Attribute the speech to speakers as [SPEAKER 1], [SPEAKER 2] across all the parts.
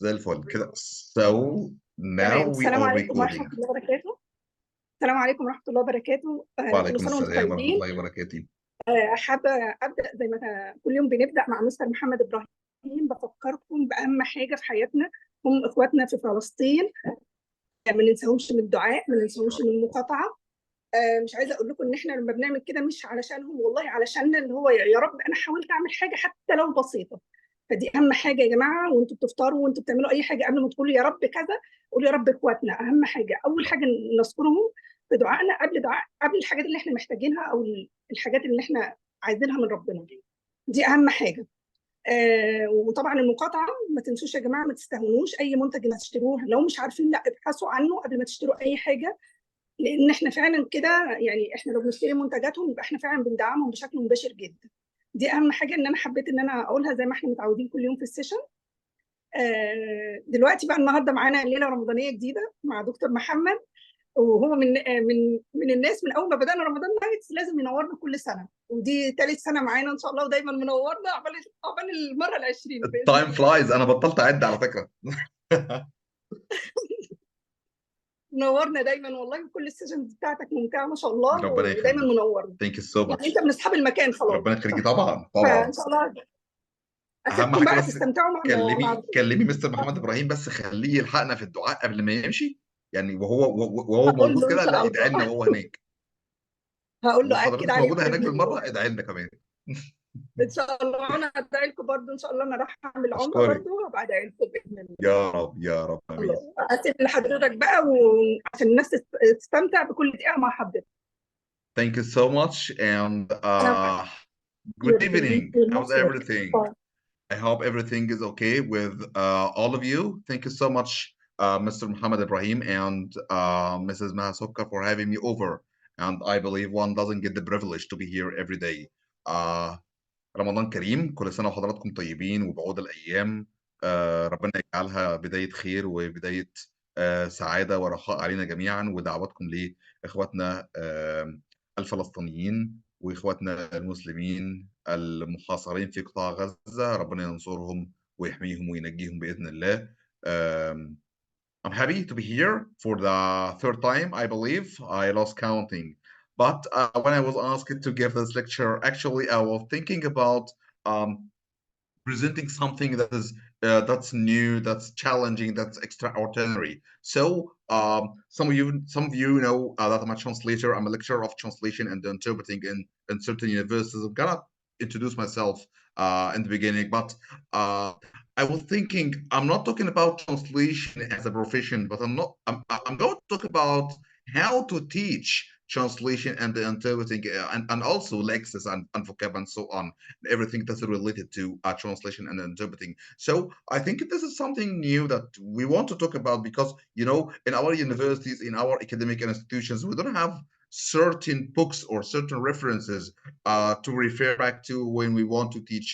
[SPEAKER 1] زي الفل كده. So now
[SPEAKER 2] تمام.
[SPEAKER 1] we
[SPEAKER 2] السلام
[SPEAKER 1] are
[SPEAKER 2] عليكم ورحمة
[SPEAKER 1] recording.
[SPEAKER 2] الله وبركاته. السلام عليكم ورحمة الله وبركاته. كل
[SPEAKER 1] وعليكم
[SPEAKER 2] سنة وانتم
[SPEAKER 1] السلام ورحمة
[SPEAKER 2] طيبين.
[SPEAKER 1] الله وبركاته.
[SPEAKER 2] حابة أبدأ زي ما كل يوم بنبدأ مع مستر محمد إبراهيم، بفكركم بأهم حاجة في حياتنا، هم إخواتنا في فلسطين. ما ننساهمش من الدعاء، ما ننساهمش من المقاطعة. مش عايزة أقول لكم إن إحنا لما بنعمل كده مش علشانهم، والله علشاننا، اللي هو يا رب أنا حاولت أعمل حاجة حتى لو بسيطة. فدي أهم حاجة يا جماعة، وأنتوا بتفطروا وأنتوا بتعملوا أي حاجة قبل ما تقولوا يا رب كذا، قولوا يا رب إخواتنا. أهم حاجة، أول حاجة نذكرهم في دعائنا قبل الحاجات اللي إحنا محتاجينها أو الحاجات اللي إحنا عايزينها من ربنا. دي أهم حاجة. وطبعا المقاطعة ما تنسوش يا جماعة، ما تستهونوش أي منتج ما تشتروه، لو مش عارفين لا ابحثوا عنه قبل ما تشتروا أي حاجة، لان احنا فعلا كده، يعني احنا لو بنشتري منتجاتهم يبقى احنا فعلا بندعمهم بشكل مباشر جدا. دي اهم حاجه ان انا حبيت ان انا اقولها زي ما احنا متعودين كل يوم في السيشن. دلوقتي بقى النهارده معانا ليله رمضانيه جديده مع دكتور محمد، وهو من الناس من اول ما بدانا رمضان نايتس لازم ينورنا كل سنه، ودي ثالث سنه معانا ان شاء الله، ودايما منورنا عقبال المره ال20 باذن
[SPEAKER 1] Time
[SPEAKER 2] الله.
[SPEAKER 1] flies. أنا بطلت أعد على فكرة.
[SPEAKER 2] منورنا دايما والله، كل السيشنز بتاعتك ممتعه ما شاء الله،
[SPEAKER 1] ربنا
[SPEAKER 2] ودايما
[SPEAKER 1] يخليك.
[SPEAKER 2] منورنا.
[SPEAKER 1] Thank you so
[SPEAKER 2] يعني
[SPEAKER 1] much.
[SPEAKER 2] انت من اصحاب المكان خلاص.
[SPEAKER 1] ربنا يخليكي. طبعا
[SPEAKER 2] فان
[SPEAKER 1] طبعا.
[SPEAKER 2] شاء الله
[SPEAKER 1] أهم
[SPEAKER 2] اسيبكم
[SPEAKER 1] حاجة
[SPEAKER 2] بقى
[SPEAKER 1] بس
[SPEAKER 2] تستمتعوا مع
[SPEAKER 1] كلمي مستر محمد إبراهيم، بس خليه يلحقنا في الدعاء قبل ما يمشي. يعني وهو
[SPEAKER 2] هقول
[SPEAKER 1] موجود
[SPEAKER 2] له ان
[SPEAKER 1] كده، لا
[SPEAKER 2] شاء
[SPEAKER 1] ادعي لنا
[SPEAKER 2] الله.
[SPEAKER 1] وهو هناك.
[SPEAKER 2] هقول له اكد
[SPEAKER 1] وحضرتك
[SPEAKER 2] عليه
[SPEAKER 1] موجودة هناك
[SPEAKER 2] باذن
[SPEAKER 1] بالمرة،
[SPEAKER 2] الله.
[SPEAKER 1] ادعي لنا كمان.
[SPEAKER 2] ان شاء الله، وانا هدعي لكم برضه ان شاء الله، انا راح اعمل عمره
[SPEAKER 1] أشكرك.
[SPEAKER 2] برضه وابقى ادعي لكم باذن الله.
[SPEAKER 1] يا رب يا رب، آمين.
[SPEAKER 2] الله اسيب لحضرتك بقى، وعشان الناس تستمتع بكل دقيقه مع حضرتك.
[SPEAKER 1] Thank you so much. And
[SPEAKER 2] انا
[SPEAKER 1] good evening. How's
[SPEAKER 2] معاك.
[SPEAKER 1] everything? I hope everything is okay with all of you. Thank you so much, Mr. Muhammad Ibrahim and Mrs. Mahasokka, for having me over. And I believe one doesn't get the privilege to be here every day. Uh, رمضان كريم، كل سنة وحضراتكم طيبين وبعود الأيام. ربنا يجعلها بداية خير وبداية سعادة ورخاء علينا جميعا، ودعواتكم لإخواتنا الفلسطينيين وإخواتنا المسلمين المحاصرين في قطاع غزة، ربنا ينصرهم ويحميهم وينجيهم بإذن الله. I'm happy to be here for the third time, I believe. I lost counting. But when I was asked to give this lecture, actually, I was thinking about um, presenting something that is that's new, that's challenging, that's extraordinary. So some of you know that I'm a translator. I'm a lecturer of translation and interpreting in certain universities. I'm gonna introduce myself in the beginning, but I was thinking I'm not talking about translation as a profession, but I'm going to talk about how to teach translation and interpreting and also lexis and vocab and so on, everything that's related to translation and interpreting. So I think this is something new that we want to talk about because, you know, in our universities, in our academic institutions, we don't have certain books or certain references to refer back to when we want to teach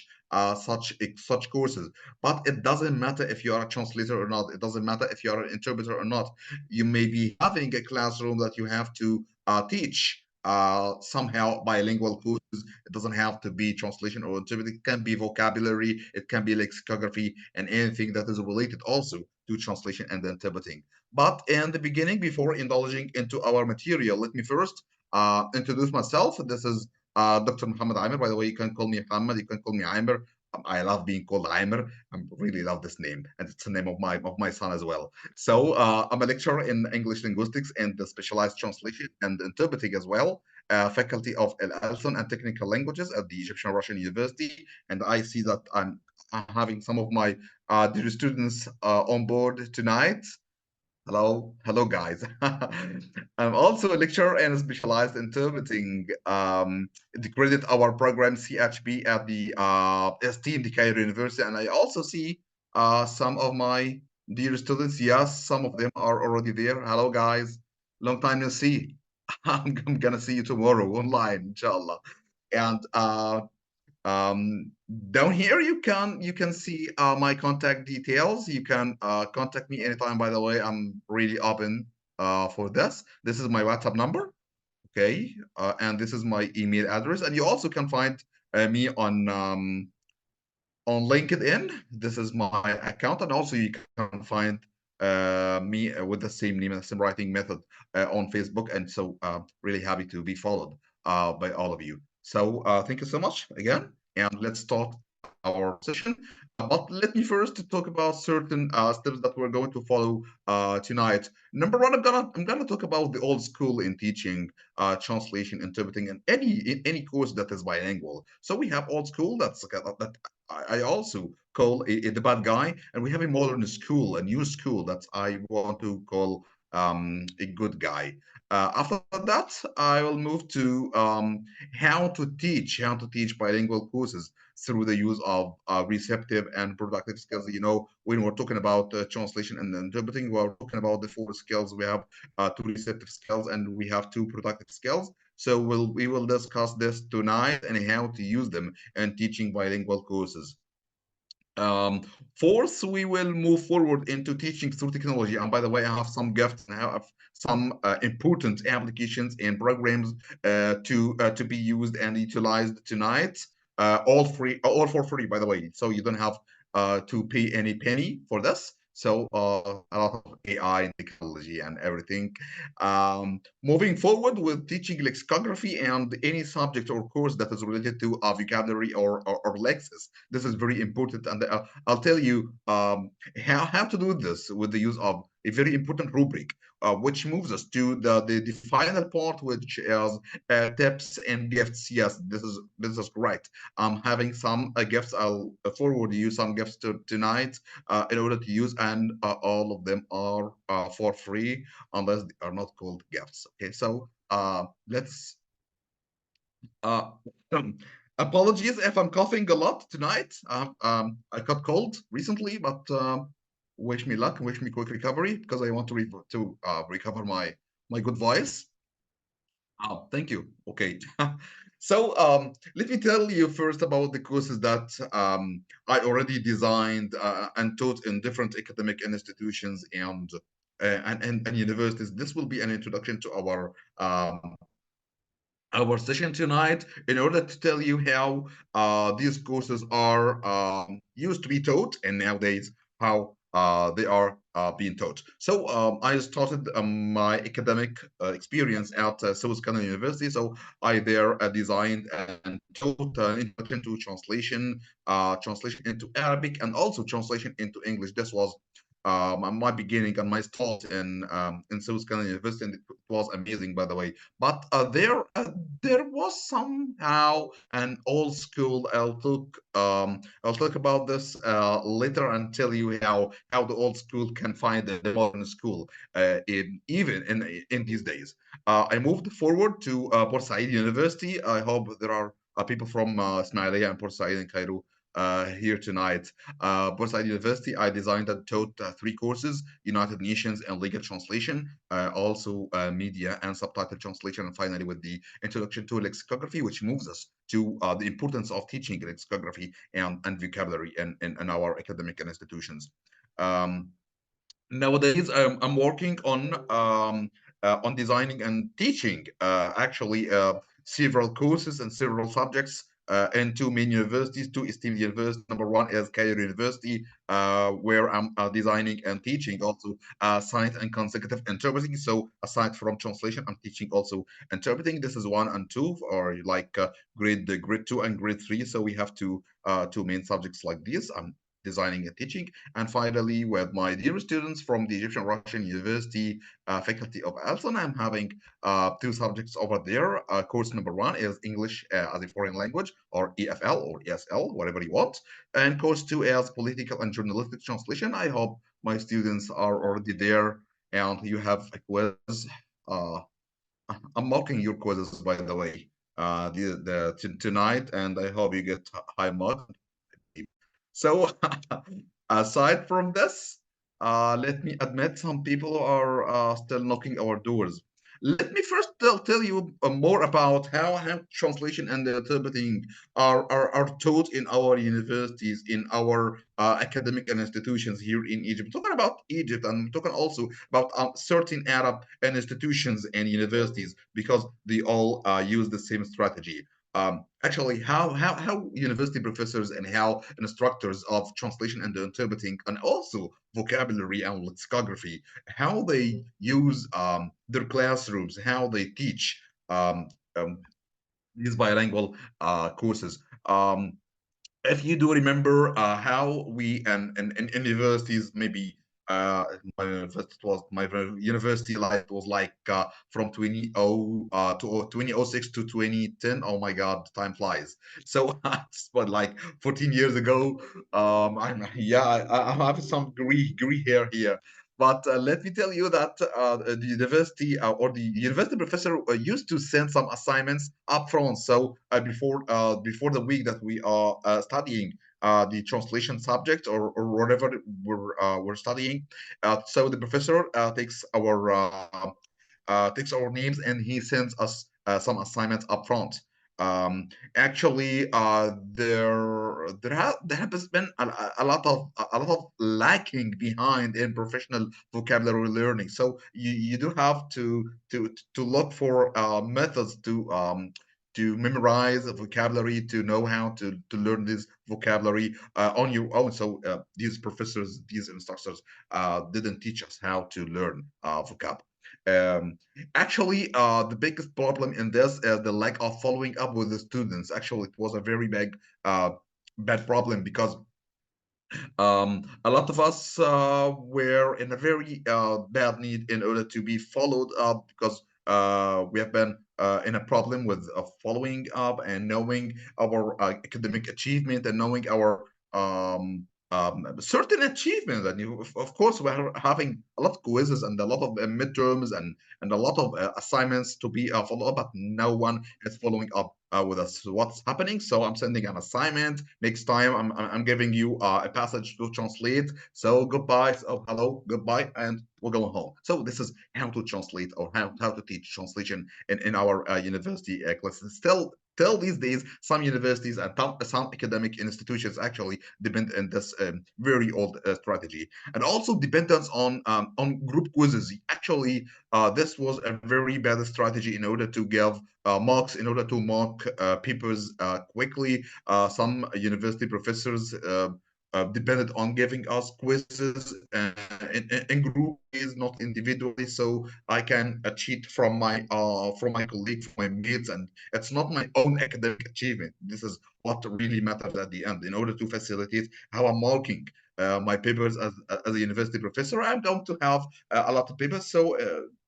[SPEAKER 1] such courses. But it doesn't matter if you are a translator or not. It doesn't matter if you are an interpreter or not. You may be having a classroom that you have to teach somehow bilingual courses. It doesn't have to be translation or interpreting. It can be vocabulary, it can be lexicography, and anything that is related also to translation and interpreting. But in the beginning, before indulging into our material, let me first introduce myself. This is Dr. Muhammad Amer. By the way, you can call me Muhammad, you can call me Amer. I love being called Amer. I really love this name, and it's the name of my son as well. So I'm a lecturer in English linguistics and the specialized translation and interpreting as well, faculty of Alson and technical languages at the Egyptian Russian University. And I see that I'm having some of my dear students on board tonight. Hello, guys. I'm also a lecturer and specialized interpreting. The credit our program CHB at the esteemed Cairo University, and I also see some of my dear students. Yes, some of them are already there. Hello, guys. Long time no see. I'm gonna see you tomorrow online, inshallah. And down here you can see my contact details. You can contact me anytime. By the way, I'm really open for this. This is my WhatsApp number, okay, and this is my email address, and you also can find me on on LinkedIn. This is my account, and also you can find me with the same name and the same writing method on Facebook. And so, really happy to be followed by all of you. So, thank you so much again, and let's start our session. But let me first talk about certain steps that we're going to follow tonight. Number one, I'm gonna talk about the old school in teaching, translation, interpreting, and any course that is bilingual. So we have old school that I also call the bad guy, and we have a modern school, a new school that I want to call a good guy. After that, I will move to how to teach bilingual courses through the use of receptive and productive skills. You know, when we're talking about translation and interpreting, we're talking about the four skills. We have two receptive skills and we have two productive skills. So we will discuss this tonight and how to use them in teaching bilingual courses. Um, Fourth, we will move forward into teaching through technology. And by the way, I have some gifts and I have some important applications and programs to be used and utilized tonight. All free, all for free, by the way. So you don't have to pay any penny for this. So a lot of AI and technology and everything. Moving forward with teaching lexicography and any subject or course that is related to vocabulary or lexis. This is very important, and I'll tell you how to do this with the use of a very important rubric, which moves us to the final part, which is tips and gifts. Yes, this is right. I'm having some gifts. I'll forward you some gifts tonight in order to use, and all of them are for free unless they are not called gifts. Okay, so let's uh, um, apologies if I'm coughing a lot tonight. I got cold recently, but wish me luck, wish me quick recovery because I want to recover my good voice. Oh, thank you. Okay. So let me tell you first about the courses that I already designed and taught in different academic institutions and universities. This will be an introduction to our session tonight in order to tell you how these courses are used to be taught and nowadays how they are being taught. So I started my academic experience at South Carolina University. So I there designed and taught introduction to translation, translation into Arabic, and also translation into English. This was my beginning and my start in South Carolina University, and it was amazing, by the way. But there was somehow an old school. I'll talk about this later and tell you how the old school can find the modern school even in these days. I moved forward to Port Said University. I hope there are people from Ismailia and Port Said and Cairo here tonight. Port Said University, I designed and taught three courses: United Nations and Legal Translation, also media and subtitle translation, and finally with the introduction to lexicography, which moves us to the importance of teaching lexicography and vocabulary in our academic institutions. Um, Nowadays I'm working on designing and teaching actually several courses and several subjects in two main universities, two esteemed universities. Number one is Cairo University, where I'm designing and teaching also science and consecutive interpreting. So aside from translation, I'm teaching also interpreting. This is one and two, or like grade two and grade three. So we have two main subjects like this. I'm designing and teaching. And finally, with my dear students from the Egyptian Russian University Faculty of Alson, I'm having two subjects over there. Course number one is English as a foreign language, or EFL or ESL, whatever you want. And course two is Political and Journalistic Translation. I hope my students are already there and you have a quiz. Uh, I'm marking your quizzes, by the way, tonight, and I hope you get high marks. So aside from this, let me admit some people are still knocking our doors. Let me first tell you more about how translation and interpreting are taught in our universities, in our academic institutions here in Egypt. Talking about Egypt, and talking also about certain Arab institutions and universities because they all use the same strategy. actually how university professors and how instructors of translation and interpreting and also vocabulary and lexicography, how they use their classrooms, how they teach um, um, these bilingual courses. If you do remember how we and universities maybe my university life was like from 2006 to 2010. Oh my god, time flies. So but like 14 years ago. I'm yeah, I have some gray hair here. But let me tell you that the university or the university professor used to send some assignments up front. So before the week that we are studying the translation subject or whatever we're studying, so the professor takes our names and he sends us some assignments up front. Actually, there has been a lot of lacking behind in professional vocabulary learning. So you do have to look for methods to memorize the vocabulary, to know how to learn this vocabulary on your own. So these professors, these instructors didn't teach us how to learn vocab. Um, Actually, the biggest problem in this is the lack of following up with the students. Actually, it was a very bad problem because a lot of us were in a very bad need in order to be followed up because we have been in a problem with following up and knowing our academic achievement and knowing our certain achievements. And of course, we're having a lot of quizzes and a lot of midterms and a lot of assignments to be followed up, but no one is following up with us. So what's happening? So I'm sending an assignment. Next time, I'm giving you a passage to translate. So goodbye. So hello, goodbye, and we're going home. So this is how to translate or how to teach translation in our university classes. Till these days, some universities and some academic institutions actually depend on this very old strategy, and also dependence on group quizzes. Actually, this was a very bad strategy in order to give marks, in order to mark papers quickly. Some university professors depended on giving us quizzes in group ways, not individually, so I can cheat from my colleagues, from my mates, and it's not my own academic achievement. This is what really matters at the end. In order to facilitate how I'm marking my papers as a university professor, I'm going to have a lot of papers, so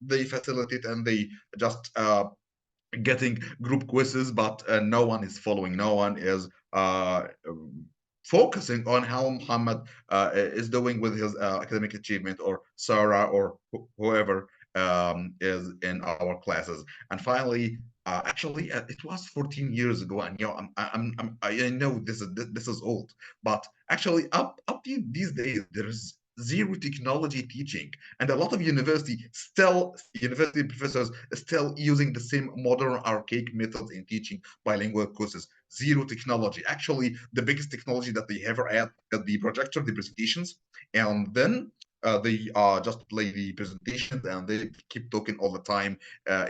[SPEAKER 1] they facilitate and they just getting group quizzes, but no one is following. No one is focusing on how Muhammad is doing with his academic achievement, or Sarah, or whoever is in our classes. And finally, actually, it was 14 years ago, and I know this is old, but actually, up to these days, there's zero technology teaching, and a lot of university professors still using the same modern archaic methods in teaching bilingual courses. Zero technology. Actually, the biggest technology that they ever add is the projector, the presentations, and then they just play the presentations and they keep talking all the time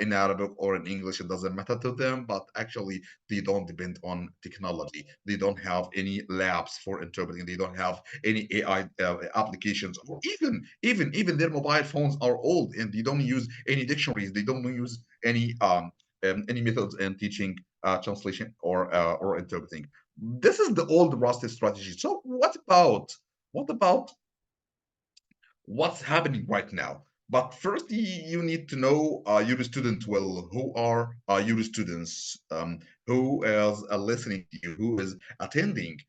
[SPEAKER 1] in Arabic or in English. It doesn't matter to them, but actually they don't depend on technology. They don't have any labs for interpreting. They don't have any AI applications, or even their mobile phones are old and they don't use any dictionaries. They don't use any methods in teaching translation or interpreting. This is the old rusty strategy. So what about what's happening right now? But first, you need to know your students well. Who are your students? Who is listening to you? Who is attending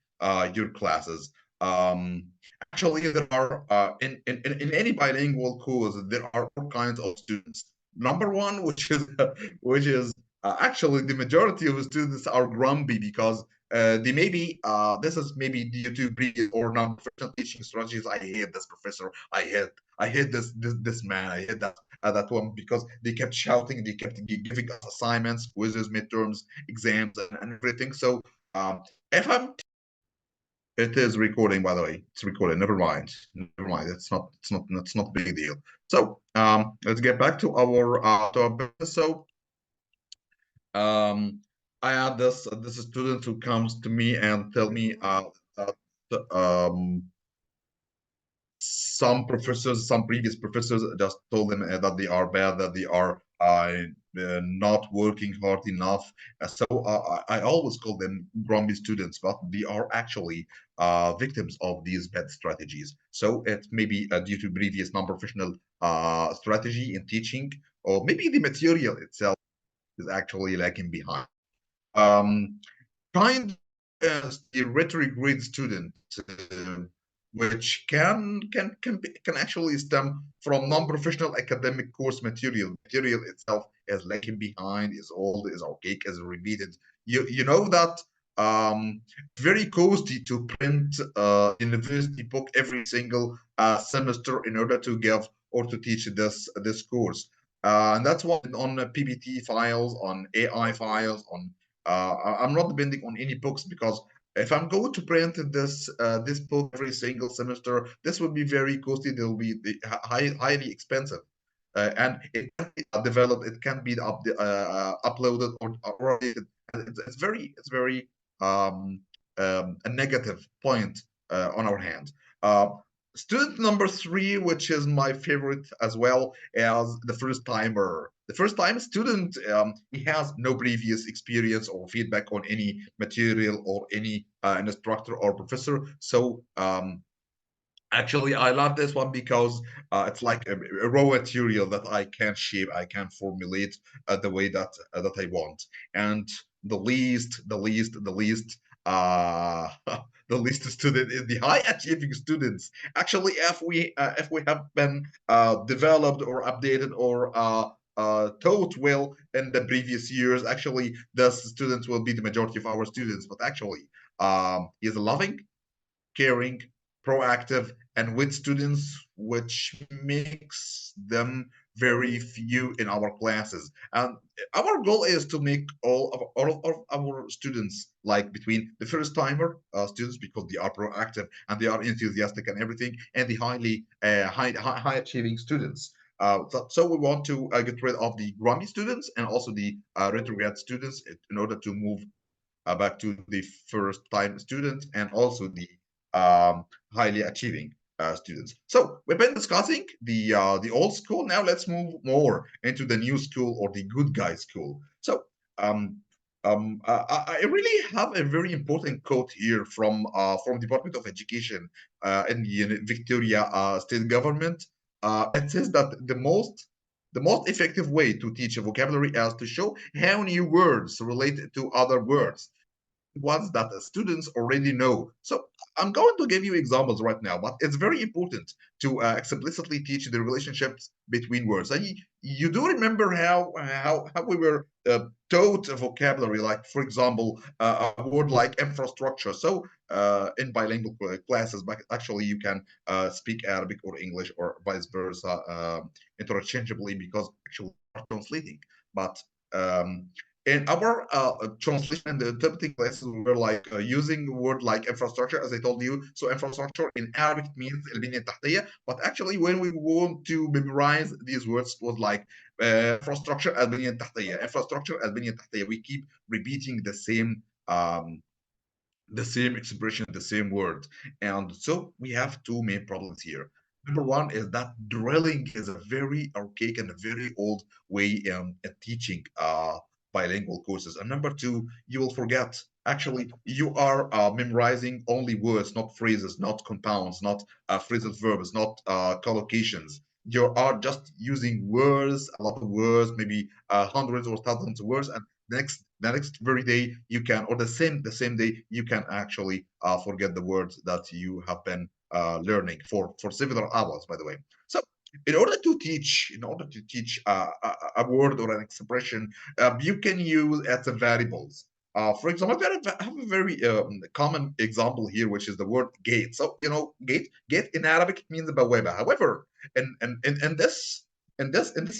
[SPEAKER 1] your classes? Um, Actually, there are in any bilingual course, there are all kinds of students. Number one, which is actually the majority of students are grumpy because they maybe this is maybe due to previous or non-professional teaching strategies. I hate this professor. I hate this man. I hate that one because they kept shouting. They kept giving us assignments, quizzes, midterms, exams, and everything. So if I'm it is recording, by the way. It's recording. Never mind. Never mind. It's not a big deal. So let's get back to our business. So um I had this student who comes to me and tell me that some professors, some previous professors just told them that they are bad, that they are not working hard enough. So I always call them grumpy students, but they are actually victims of these bad strategies. So it may be due to previous non-professional strategy in teaching, or maybe the material itself is actually lagging behind. Um, kind as the retrograde student, uh, which can actually stem from non-professional academic course material. Material itself is lagging behind, is old, is archaic, is repeated. You know that it's very costly to print a university book every single semester in order to give or to teach this course. And that's why on PPT files, on AI files, on I'm not depending on any books because if I'm going to print this book every single semester, this will be very costly. It will be highly expensive, and it can be developed. It can be uploaded or updated. It's very um, a negative point on our hand. Uh, Student number three, which is my favorite as well, as the first timer. The first time student, he has no previous experience or feedback on any material or any instructor or professor. So actually, I love this one because it's like a raw material that I can shape, I can formulate the way that I want. And the least, the least student is the high achieving students. Actually, if we have been developed or updated or taught well in the previous years, actually, the students will be the majority of our students. But actually, is loving, caring, proactive, and with students, which makes them very few in our classes. And our goal is to make all of our students like between the first timer students because they are proactive and they are enthusiastic and everything, and the high achieving students. So we want to get rid of the grumpy students and also the retrograde students in order to move back to the first time students and also the highly achieving students. So we've been discussing the old school. Now let's move more into the new school or the good guy school. So um, I really have a very important quote here from Department of Education in the Victoria state government. It says that the most effective way to teach a vocabulary is to show how new words relate to other words, ones that the students already know. So I'm going to give you examples right now, but it's very important to explicitly teach the relationships between words. And you do remember how we were taught a vocabulary, like for example, a word like infrastructure. So in bilingual classes, but actually you can speak Arabic or English or vice versa interchangeably because actually are translating. But um, in our translation and the interpreting classes, we were like using a word like infrastructure, as I told you. So infrastructure in Arabic means البنية التحتية, but actually when we want to memorize these words, it was like infrastructure البنية التحتية, infrastructure البنية التحتية. We keep repeating the same expression, the same word. And so we have two main problems here. Number one is that drilling is a very archaic and a very old way at teaching bilingual courses. And number two, you will forget. Actually, you are memorizing only words, not phrases, not compounds, not phrasal verbs, not collocations. You are just using words, a lot of words, maybe hundreds or thousands of words, and the next very day you can, or the same day you can actually forget the words that you have been learning for several hours, by the way. So in order to teach a word or an expression, you can use as a variables. For example, I have a very common example here, which is the word gate. So gate in Arabic means bawaba. However, in this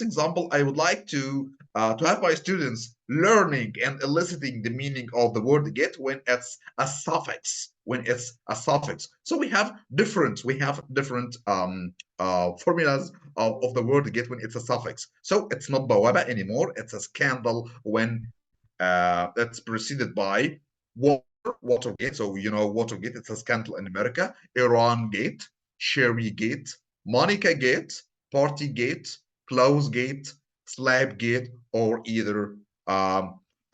[SPEAKER 1] example, I would like to have my students learning and eliciting the meaning of the word get when it's a suffix. So we have different formulas of the word get when it's a suffix. So it's not bawaba anymore. It's a scandal when That's preceded by Watergate. So you know Watergate, it's a scandal in America. Iran Gate, Sherry Gate, Monica Gate, Party Gate, Close Gate, Slab Gate, or either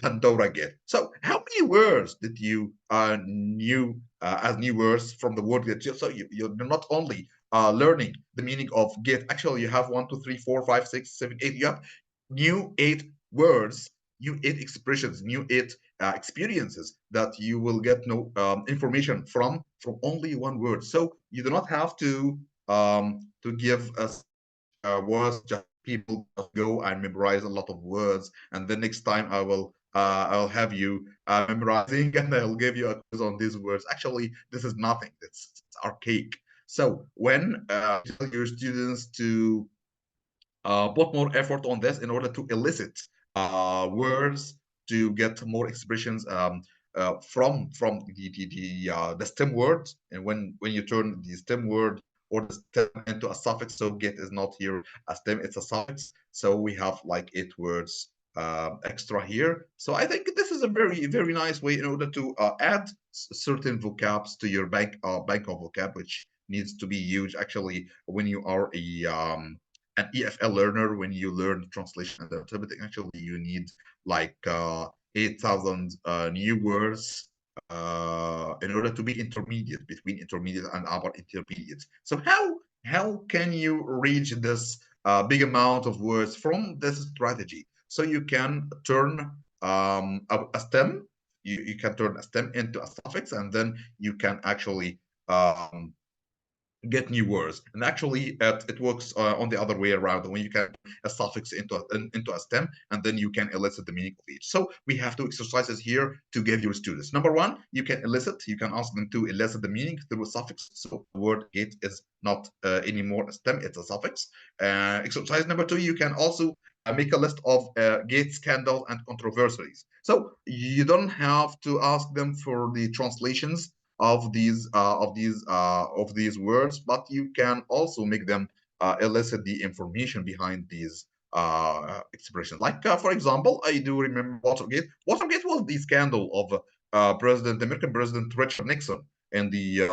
[SPEAKER 1] Pandora Gate. So how many words did you knew as new words from the word gate? So you're not only learning the meaning of gate. Actually, you have 1, 2, 3, 4, 5, 6, 7, 8. You have new 8 words, new 8 expressions, new 8 experiences that you will get no information from only one word. So you do not have to give words. Just people just go and memorize a lot of words, and the next time I'll have you memorizing, and I'll give you a quiz on these words. Actually, this is nothing. It's archaic. So when you tell your students to put more effort on this in order to elicit words, to get more expressions from the stem word. And when you turn the stem word or the stem into a suffix, so get is not here a stem, it's a suffix. So we have like 8 words extra here. So I think this is a very nice way in order to add certain vocabs to your bank of vocab, which needs to be huge actually when you are an EFL learner. When you learn translation and interpreting, actually you need like 8,000 new words in order to be intermediate, between intermediate and upper intermediate. So how can you reach this big amount of words from this strategy? So you can turn a stem, you can turn a stem into a suffix, and then you can actually get new words. And actually, it works on the other way around, when you can a suffix into a stem, and then you can elicit the meaning of each. So we have 2 exercises here to give your students. Number one, you can ask them to elicit the meaning through a suffix. So the word gate is not anymore a stem, it's a suffix. Exercise number two, you can also make a list of gate scandals and controversies. So you don't have to ask them for the translations of these words, but you can also make them elicit the information behind these expressions. Like for example, I do remember Watergate. Watergate was the scandal of American President Richard Nixon in the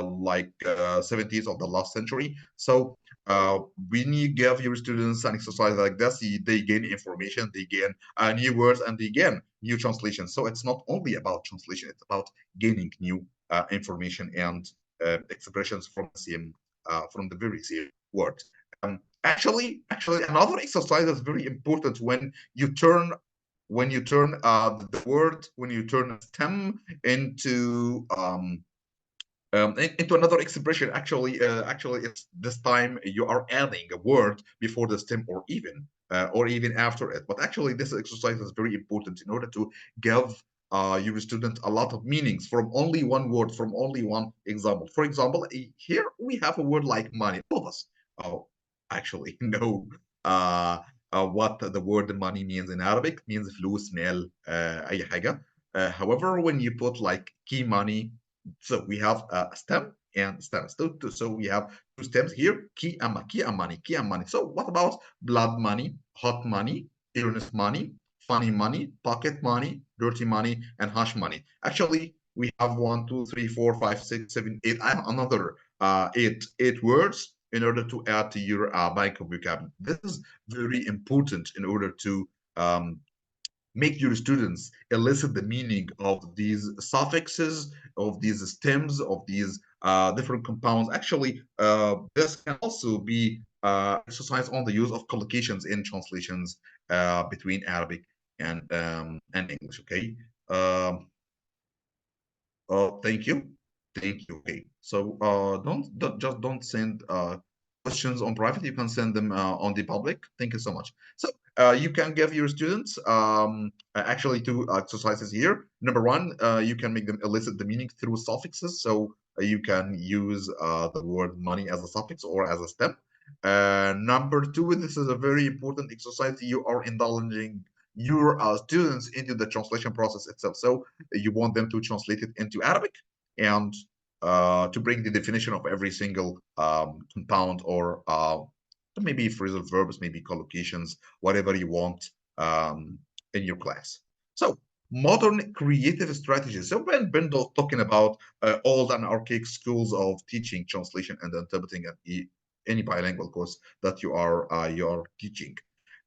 [SPEAKER 1] 70s of the last century. So when you give your students an exercise like this, they gain information, they gain new words, and they gain new translations. So it's not only about translation; it's about gaining new information and expressions from the very same word. Actually, another exercise that's very important when you turn the word, when you turn a stem into another expression. Actually, it's this time you are adding a word before the stem, or even after it. But actually, this exercise is very important in order to give your student a lot of meanings from only one word, from only one example. For example, here we have a word like money. All of us actually know what the word money means in Arabic. It means فلوس, مال, أي حاجة. However, when you put like key money, so we have a stem and stems. So we have 2 stems here, key and money, key and money. So what about blood money, hot money, earnest money, funny money, pocket money, dirty money, and hush money? Actually, we have 1, 2, 3, 4, 5, 6, 7, 8, another 8 words in order to add to your bank of vocabulary. This is very important in order to make your students elicit the meaning of these suffixes, of these stems, of these different compounds. Actually, this can also be exercise on the use of collocations in translations between Arabic and English. Okay. Thank you. Thank you. Okay. So don't send questions on private. You can send them on the public. Thank you so much. So you can give your students actually 2 exercises here. Number one, you can make them elicit the meaning through suffixes. So you can use the word money as a suffix or as a stem. Number two, this is a very important exercise. You are indulging your students into the translation process itself. So you want them to translate it into Arabic and to bring the definition of every single compound, or maybe phrasal verbs, maybe collocations, whatever you want in your class. So modern creative strategies. So when Bendel talking about old and archaic schools of teaching, translation, and interpreting any bilingual course that you are teaching.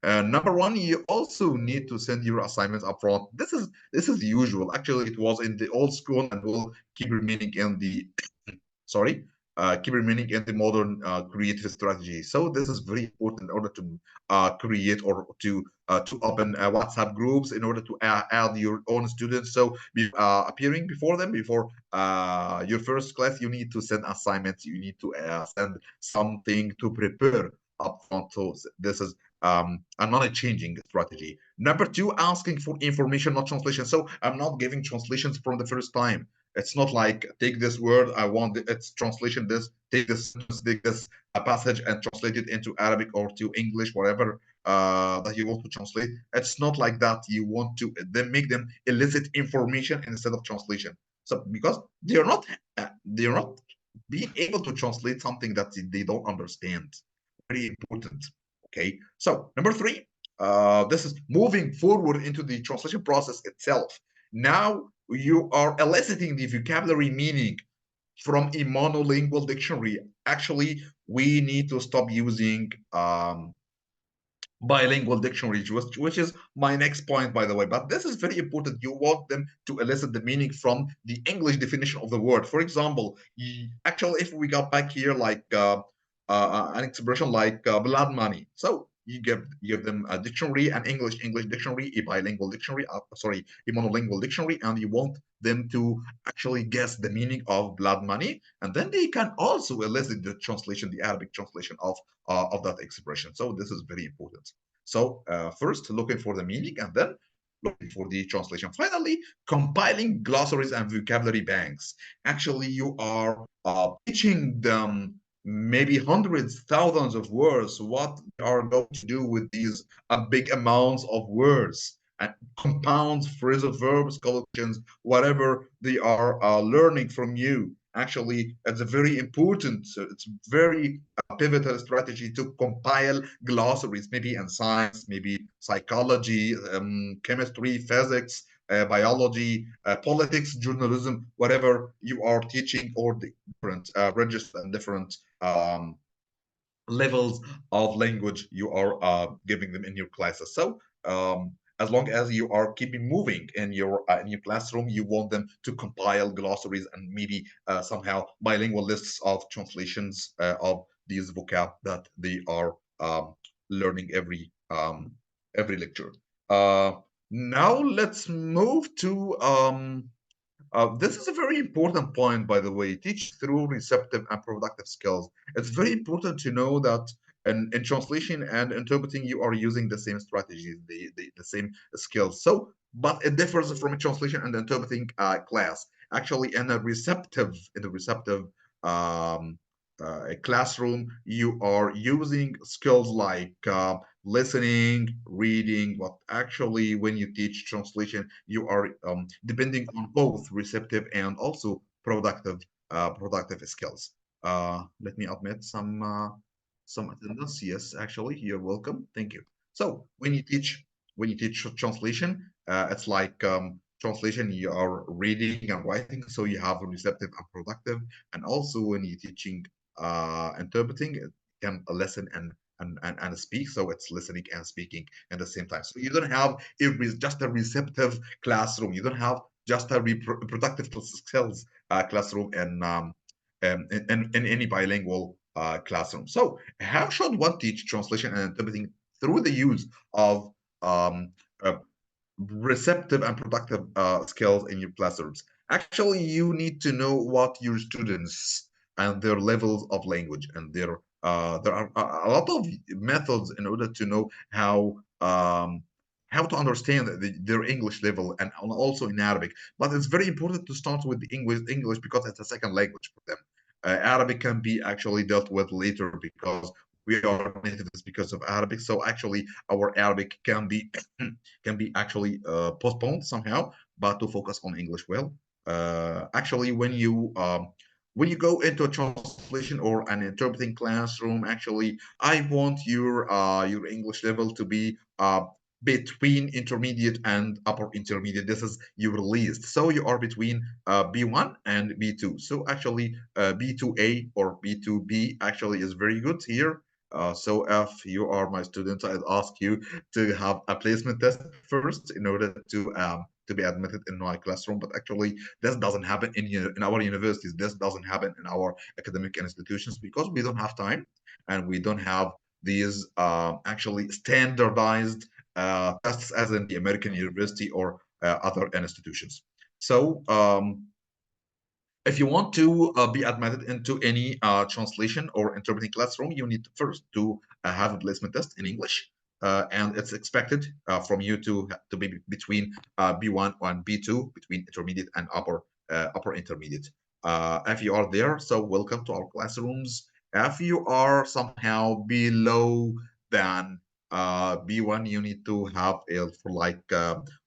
[SPEAKER 1] Number one, you also need to send your assignments upfront. This is usual. Actually, it was in the old school and will keep remaining in the sorry, keep remaining in the modern creative strategy. So this is very important in order to create or to open WhatsApp groups in order to add your own students. So appearing before them, before your first class, you need to send assignments. You need to send something to prepare upfront. So this is a knowledge-changing strategy. Number two, asking for information, not translation. So I'm not giving translations from the first time. It's not like take this word, I want its translation. This take this sentence, take this passage, and translate it into Arabic or to English, whatever that you want to translate. It's not like that. You want to then make them elicit information instead of translation. So because they're not being able to translate something that they don't understand. Very important. Okay. So number three, this is moving forward into the translation process itself. Now you are eliciting the vocabulary meaning from a monolingual dictionary. Actually, we need to stop using bilingual dictionaries, which is my next point, by the way. But this is very important. You want them to elicit the meaning from the English definition of the word. For example, actually, if we got back here like an expression like blood money, so you give them a dictionary, an English dictionary, a bilingual dictionary, sorry, a monolingual dictionary, and you want them to actually guess the meaning of blood money, and then they can also elicit the translation, the Arabic translation of that expression. So this is very important. So first looking for the meaning and then looking for the translation. Finally, compiling glossaries and vocabulary banks. Actually, you are teaching them maybe hundreds, thousands of words. What they are going to do with these big amounts of words? And compounds, phrasal verbs, collocations, whatever they are learning from you. Actually, it's a very important, it's very pivotal strategy to compile glossaries, maybe in science, maybe psychology, chemistry, physics, biology, politics, journalism, whatever you are teaching, or the different registers and different levels of language you are giving them in your classes. So as long as you are keeping moving in your classroom, you want them to compile glossaries and maybe somehow bilingual lists of translations of these vocab that they are learning every lecture. Uh, Now let's move to this is a very important point, by the way. Teach through receptive and productive skills. It's very important to know that in translation and interpreting, you are using the same strategies, the same skills. So, but it differs from a translation and interpreting class. Actually, in a receptive um, classroom, you are using skills like listening, reading. But actually, when you teach translation, you are depending on both receptive and also productive skills. Let me admit some attendance. Yes, actually, you're welcome. Thank you. So when you teach translation, it's like translation. You are reading and writing, so you have receptive and productive. And also when you're teaching interpreting, it can listen and speak. So it's listening and speaking at the same time. So you don't have just a receptive classroom. You don't have just a reproductive skills classroom in any bilingual classroom. So how should one teach translation and interpreting through the use of um, uh, receptive and productive skills in your classrooms? Actually, you need to know what your students and their levels of language and there are a lot of methods in order to know how to understand their English level and also in Arabic. But it's very important to start with the English because it's a second language for them. Arabic can be actually dealt with later because we are native speakers of Arabic. So actually, our Arabic can be actually postponed somehow, but to focus on English well. Actually, when you go into a translation or an interpreting classroom, actually, I want your English level to be between intermediate and upper intermediate. This is your list. So you are between B1 and B2. So actually B2A or B2B actually is very good here. So if you are my student, I'd ask you to have a placement test first in order to be admitted in my classroom. But actually, this doesn't happen in our universities. This doesn't happen in our academic institutions because we don't have time and we don't have these actually standardized tests as in the American university or other institutions. So if you want to be admitted into any translation or interpreting classroom, you need first to have a placement test in English. And it's expected from you to be between B1 and B2, between intermediate and upper intermediate. If you are there, so welcome to our classrooms. If you are somehow below than B1, you need to have for like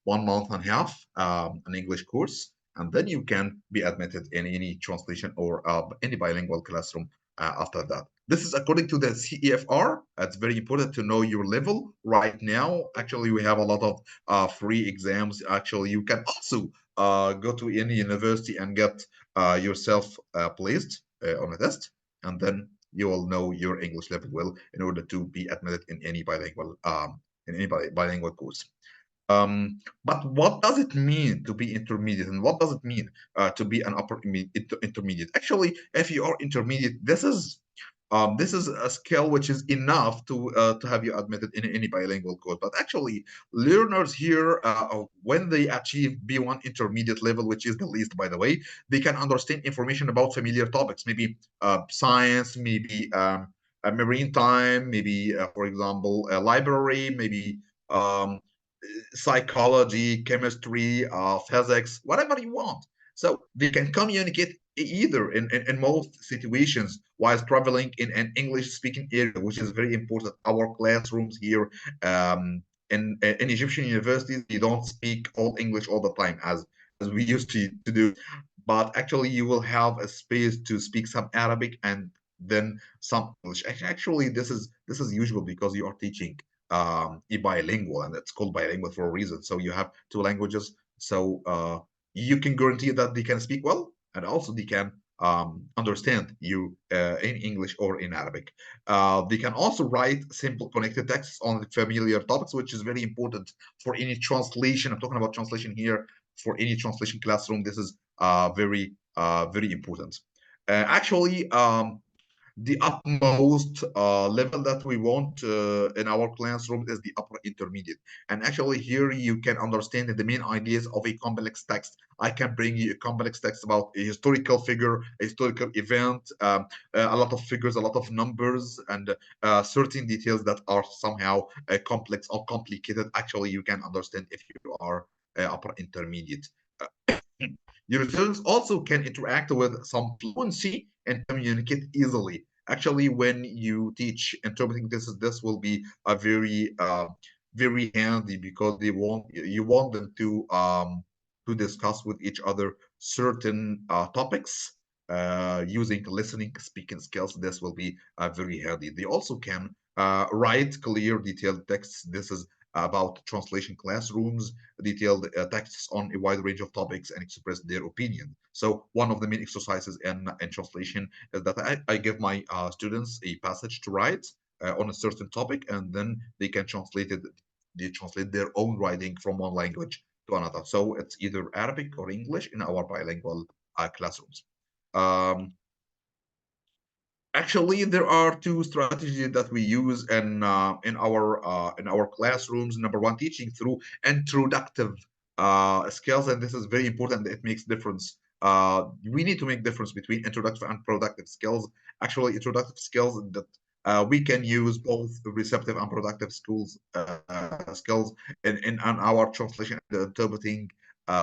[SPEAKER 1] 1 month and a half an English course, and then you can be admitted in any translation or any bilingual classroom after that. This is according to the CEFR. It's very important to know your level right now. Actually, we have a lot of free exams. Actually, you can also go to any university and get yourself placed on a test, and then you will know your English level well in order to be admitted in any bilingual course. But what does it mean to be intermediate, and what does it mean to be an intermediate? Actually, if you are intermediate, this is a skill which is enough to have you admitted in any bilingual course. But actually, learners here, when they achieve B1 intermediate level, which is the least, by the way, they can understand information about familiar topics, maybe science, maybe marine time, maybe, for example, a library, maybe um, psychology, chemistry, physics, whatever you want. So they can communicate either in most situations while traveling in an English speaking area, which is very important. Our classrooms here in Egyptian universities, they don't speak all English all the time as we used to do. But actually, you will have a space to speak some Arabic and then some English. Actually, this is usual because you are teaching bilingual, and it's called bilingual for a reason. So you have two languages, so you can guarantee that they can speak well, and also they can understand you in English or in Arabic. They can also write simple connected texts on familiar topics, which is very important for any translation. I'm talking about translation here. For any translation classroom, this is very important. Actually, the utmost level that we want in our classroom is the upper intermediate. And actually here you can understand the main ideas of a complex text. I can bring you a complex text about a historical figure, a historical event, a lot of figures, a lot of numbers, and certain details that are somehow complex or complicated. Actually, you can understand if you are upper intermediate. Your students also can interact with some fluency and communicate easily. Actually, when you teach interpreting, this will be a very handy because you want them to discuss with each other certain topics using listening, speaking skills. This will be very handy. They also can write clear, detailed texts. This is about translation classrooms, detailed texts on a wide range of topics, and express their opinion. So one of the main exercises in translation is that I give my students a passage to write on a certain topic, and then they can translate it. They translate their own writing from one language to another. So it's either Arabic or English in our bilingual classrooms. Um, Actually, there are two strategies that we use in our classrooms. Number one, teaching through introductive skills, and this is very important. It makes difference. We need to make difference between introductive and productive skills. Actually, introductive skills that we can use both receptive and productive skills in our translation and interpreting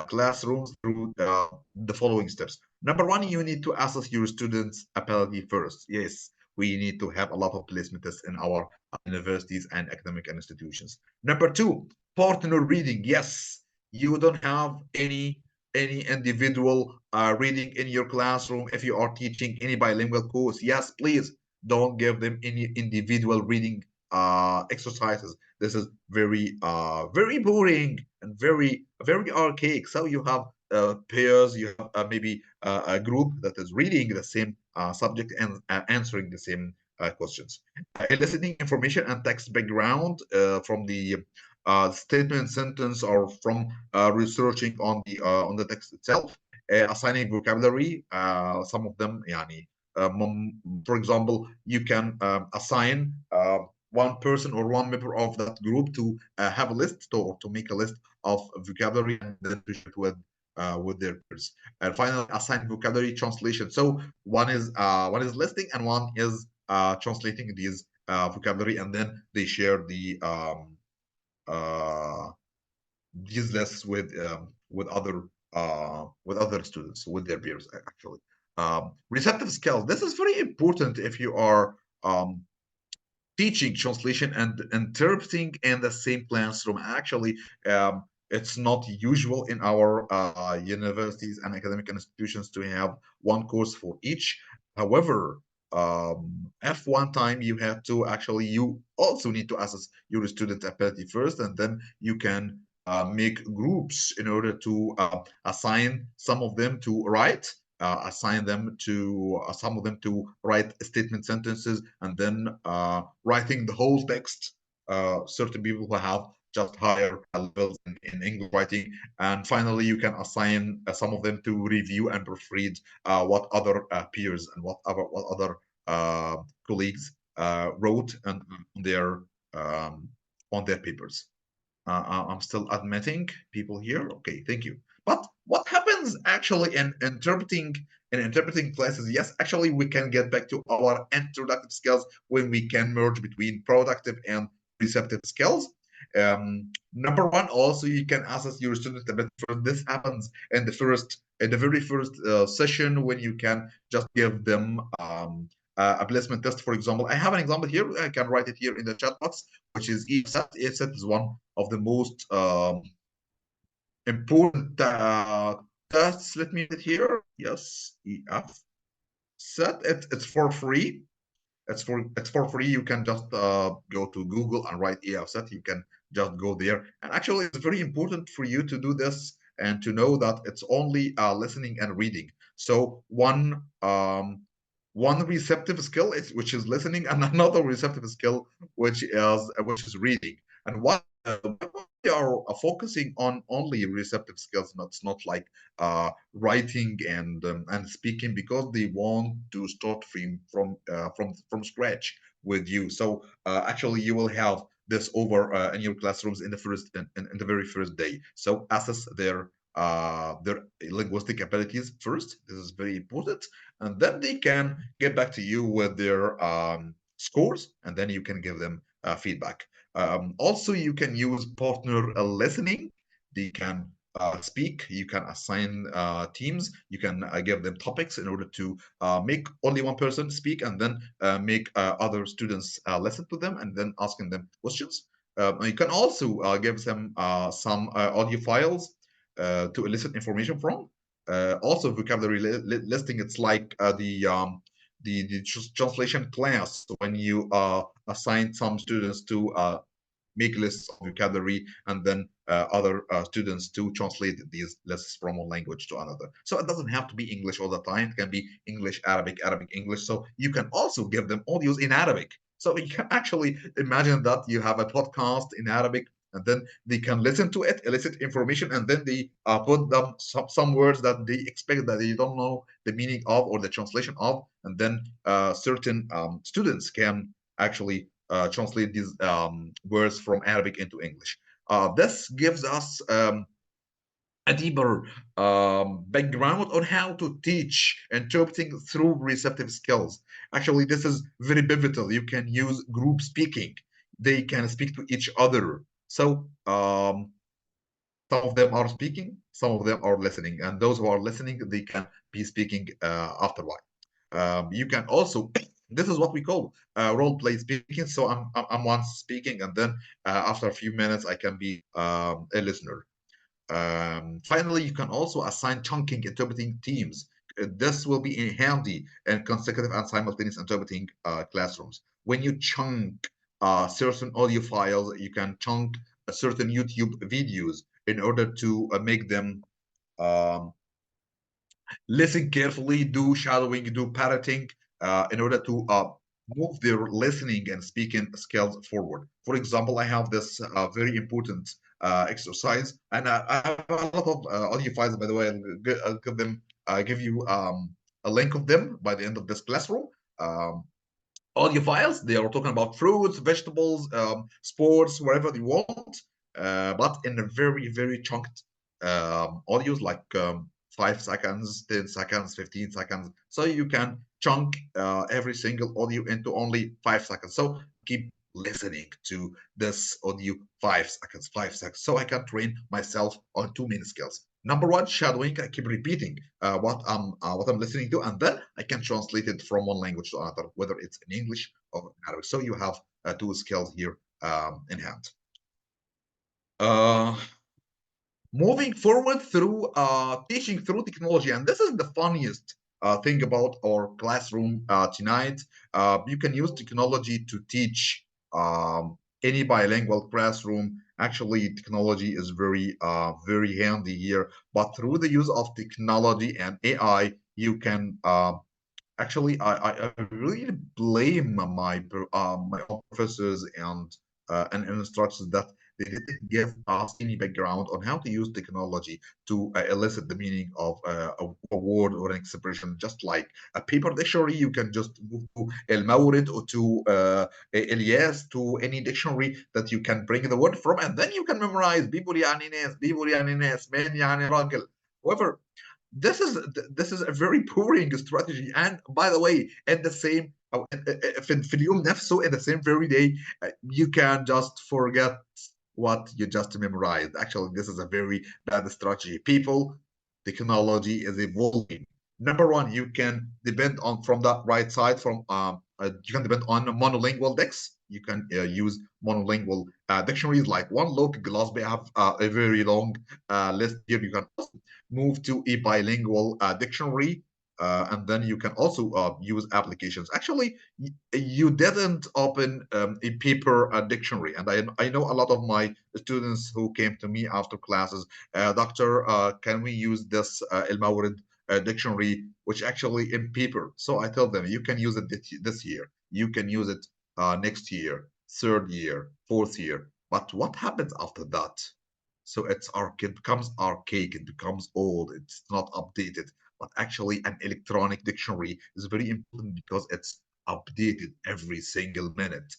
[SPEAKER 1] classrooms through the following steps. Number one, you need to assess your students' ability first. Yes, we need to have a lot of placement tests in our universities and academic institutions. Number two, partner reading. Yes, you don't have any individual reading in your classroom if you are teaching any bilingual course. Yes, please don't give them any individual reading exercises. This is very boring and very archaic. So you have pairs, you have maybe a group that is reading the same subject and answering the same questions. Eliciting information and text background from the statement, sentence, or from researching on the text itself. Assigning vocabulary. Some of them, يعني, for example, you can assign one person or one member of that group to have a list to make a list of vocabulary and then to share it with their peers. And finally, assign vocabulary translation. So one is listing and one is translating these vocabulary, and then they share uh, these lists with other students, with their peers actually. Receptive skills. This is very important if you are teaching translation and interpreting in the same classroom. Actually, it's not usual in our universities and academic institutions to have one course for each. However, if one time you have to actually, you also need to assess your student ability first, and then you can make groups in order to assign some of them to write, assign them to some of them to write statement sentences, and then writing the whole text. Certain people who have just higher levels in English writing, and finally you can assign some of them to review and proofread what other peers and what other colleagues wrote their um, on their papers. I'm still admitting people here. Okay, thank you. But what happens actually in interpreting classes? Yes, actually, we can get back to our introductive skills when we can merge between productive and receptive skills. Number one, also you can assess your student a bit first. This happens in the very first session when you can just give them a placement test. For example, I have an example here. I can write it here in the chat box, which is EFSAT. EFSAT is one of the most important tests. Let me put it here. Yes, EF set. It's for free. It's for free. You can just go to Google and write EFSET. You can just go there. And actually, it's very important for you to do this and to know that it's only listening and reading. So one receptive skill is which is listening, and another receptive skill which is reading. And what we are focusing on only receptive skills. It's not like writing and speaking, because they want to start from scratch with you. So actually, you will have this over in your classrooms in the in the very first day. So assess their linguistic abilities first. This is very important, and then they can get back to you with their scores, and then you can give them feedback. Also, you can use partner listening. They can speak. You can assign teams. You can give them topics in order to make only one person speak, and then make other students listen to them, and then asking them questions. You can also give them some audio files to elicit information from. Also, vocabulary listing. It's like the translation class when you assign some students to make lists of vocabulary, and then other students to translate these lists from one language to another. So it doesn't have to be English all the time. It can be English, Arabic, Arabic, English. So you can also give them audios in Arabic. So you can actually imagine that you have a podcast in Arabic, and then they can listen to it, elicit information, and then they put them some words that they expect that they don't know the meaning of or the translation of, and then certain students can actually translate these words from Arabic into English. This gives us a deeper background on how to teach interpreting through receptive skills. Actually, this is very pivotal. You can use group speaking. They can speak to each other. So some of them are speaking, some of them are listening, and those who are listening, they can be speaking after a while. You can also this is what we call role play speaking. So I'm once speaking, and then after a few minutes I can be a listener. Finally, you can also assign chunking interpreting teams. This will be handy in consecutive and simultaneous interpreting classrooms. When you chunk certain audio files. You can chunk certain YouTube videos in order to make them um, listen carefully, do shadowing, do parroting in order to move their listening and speaking skills forward. For example, I have this very important exercise, and I have a lot of audio files. By the way, I'll give them, give you a link of them by the end of this classroom. Um, Audio files. They are talking about fruits, vegetables, sports, whatever you want, but in a very, very chunked audios, like 5 seconds, 10 seconds, 15 seconds. So you can chunk every single audio into only 5 seconds. So keep listening to this audio 5 seconds, 5 seconds. So I can train myself on two main skills. Number one, shadowing. I keep repeating what I'm listening to, and then I can translate it from one language to another, whether it's in English or in Arabic. So you have two skills here in hand. Uh, Moving forward through teaching through technology, and this is the funniest thing about our classroom tonight. You can use technology to teach any bilingual classroom. Actually, technology is very handy here, but through the use of technology and AI, you can actually, I really blame my own professors and instructors that they didn't give us any background on how to use technology to elicit the meaning of a word or an expression. Just like a paper dictionary, you can just move to El Mawrid or to Elias, to any dictionary that you can bring the word from, and then you can memorize. بيقول يعني ناس, بيقول يعني ناس, من يعني راجل. However, this is a very boring strategy. And by the way, at the same في اليوم نفسه, in the same very day, you can just forget what you just memorized. Actually, this is a very bad strategy. People, technology is evolving. Number one, you can depend on from the right side from you can depend on monolingual decks. You can use monolingual dictionaries like One Look, Gillespie have a very long list here. You can also move to a bilingual dictionary, and then you can also use applications. Actually, you didn't open a paper dictionary, and I know a lot of my students who came to me after classes, Doctor, can we use this El Mawrid dictionary, which actually in paper? So I tell them you can use it this year, you can use it next year, third year, fourth year. But what happens after that? So it becomes archaic, it becomes old, it's not updated. But actually, an electronic dictionary is very important because it's updated every single minute.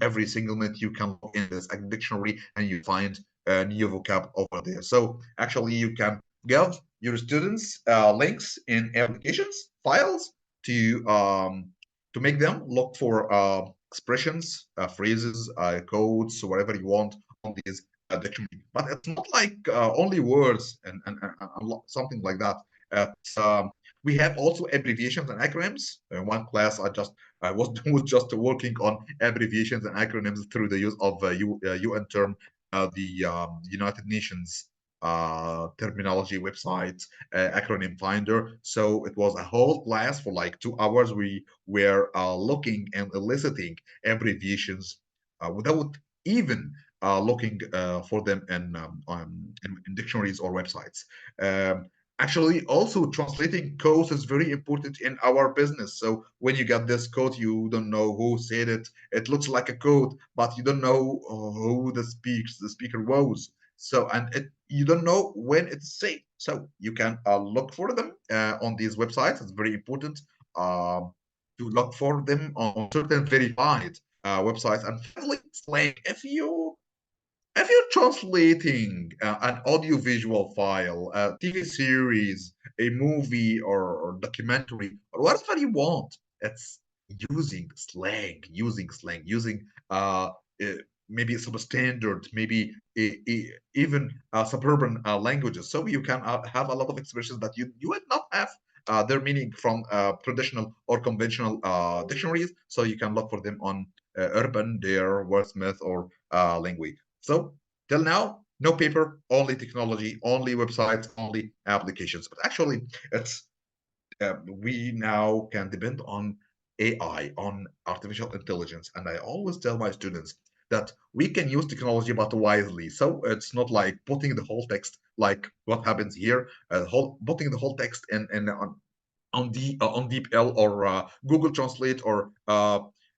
[SPEAKER 1] Every single minute you can log in this dictionary and you find a new vocab over there. So actually, you can give your students links in applications, files to make them look for expressions, phrases, codes, whatever you want on these dictionary. But it's not like only words and something like that. It's, we have also abbreviations and acronyms. In one class, I was just working on abbreviations and acronyms through the use of UN term, the United Nations terminology website, acronym finder. So it was a whole class for like 2 hours. We were looking and eliciting abbreviations without even looking for them in dictionaries or websites. Actually, also translating codes is very important in our business. So when you get this code, you don't know who said it. It looks like a code, but you don't know who the speaker was. So you don't know when it's said. So you can look for them on these websites. It's very important to look for them on certain verified websites. And finally, it's like if you're translating an audiovisual file, a TV series, a movie or documentary, or whatever you want, it's using uh, maybe substandard, maybe even suburban languages. So you can have a lot of expressions that you would not have their meaning from traditional or conventional dictionaries. So you can look for them on Urban, Dare, Wordsmith, or Lingui. So till now, no paper, only technology, only websites, only applications. But actually, it's we now can depend on AI, on artificial intelligence. And I always tell my students that we can use technology, but wisely. So it's not like putting the whole text, like what happens here, putting the whole text in on DeepL or Google Translate or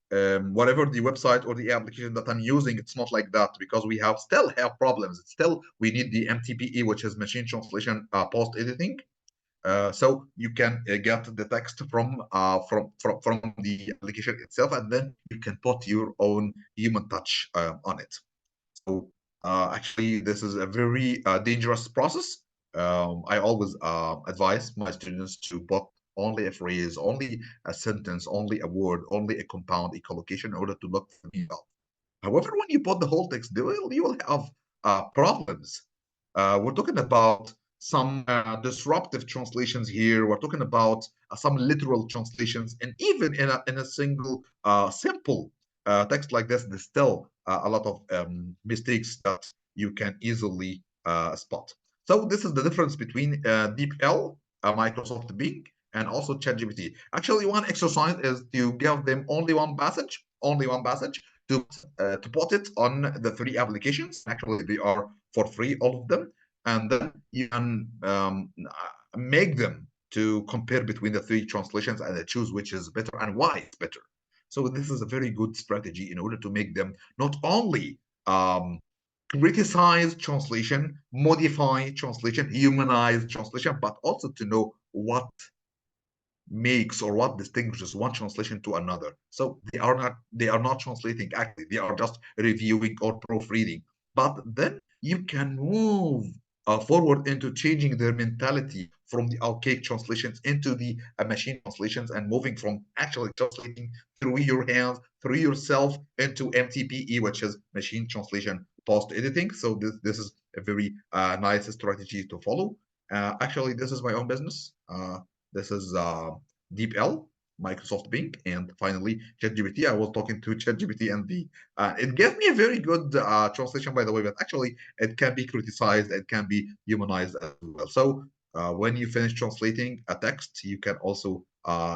[SPEAKER 1] whatever the website or the application that I'm using. It's not like that, because we still have problems. It's still, we need the MTPE, which is machine translation post editing. So you can get the text from the application itself, and then you can put your own human touch on it. So actually, this is a very dangerous process. I always advise my students to put only a phrase, only a sentence, only a word, only a compound echolocation in order to look for the meaning. However, when you put the whole text, you will have problems. We're talking about some disruptive translations here. We're talking about some literal translations, and even in a single simple text like this, there's still a lot of mistakes that you can easily spot. So this is the difference between DeepL, Microsoft Bing, and also ChatGPT. Actually, one exercise is to give them only one passage to put it on the three applications. Actually, they are for free, all of them. And then you can make them to compare between the three translations and choose which is better and why it's better. So this is a very good strategy in order to make them not only criticize translation, modify translation, humanize translation, but also to know what makes or what distinguishes one translation to another. So they are not translating actually, they are just reviewing or proofreading. But then you can move forward into changing their mentality from the archaic translations into the machine translations, and moving from actually translating through your hands, through yourself, into MTPE, which is machine translation post editing. So this is a very nice strategy to follow. Actually, this is my own business. This is DeepL, Microsoft Bing, and finally ChatGPT. I was talking to ChatGPT, and it gave me a very good translation, by the way. But actually, it can be criticized, it can be humanized as well. So when you finish translating a text, you can also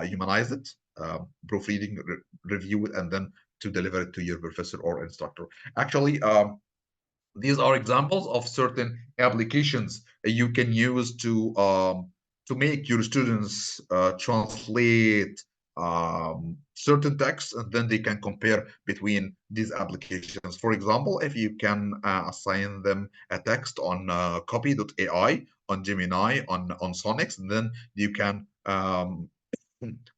[SPEAKER 1] humanize it, proofreading, review it, and then to deliver it to your professor or instructor. Actually, these are examples of certain applications you can use to make your students translate certain texts, and then they can compare between these applications. For example, if you can assign them a text on copy.ai, on Gemini, on Sonics, then you can